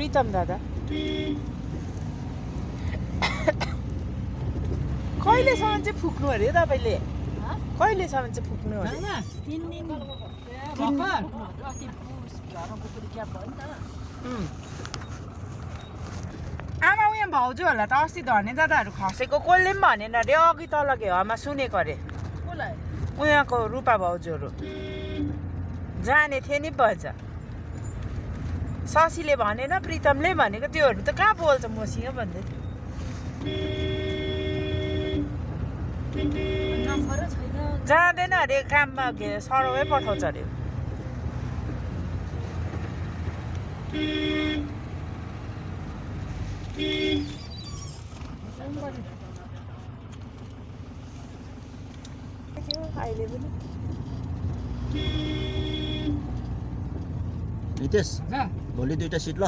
प्रितम दादा कहिलेसम्म चाहिँ फुक्नु अरे तपाईँले कहिलेसम्म चाहिँ फुक्नु अरे आमा उयो भाउजूहरूलाई त अस्ति धने दादाहरू खसेको कसले पनि भनेन अरे अघि तल घेवामा सुनेको अरे उहाँको रूपा भाउजूहरू जाने थिए नि भन्छ शशीले भनेन प्रितमले भनेको त्योहरू त कहाँ बोल्छ मसँग भन्दै जाँदैन अरे काममा सरौै पठाउँछ अरे अहिले पनि नितेश भोलि 2टा सिट ल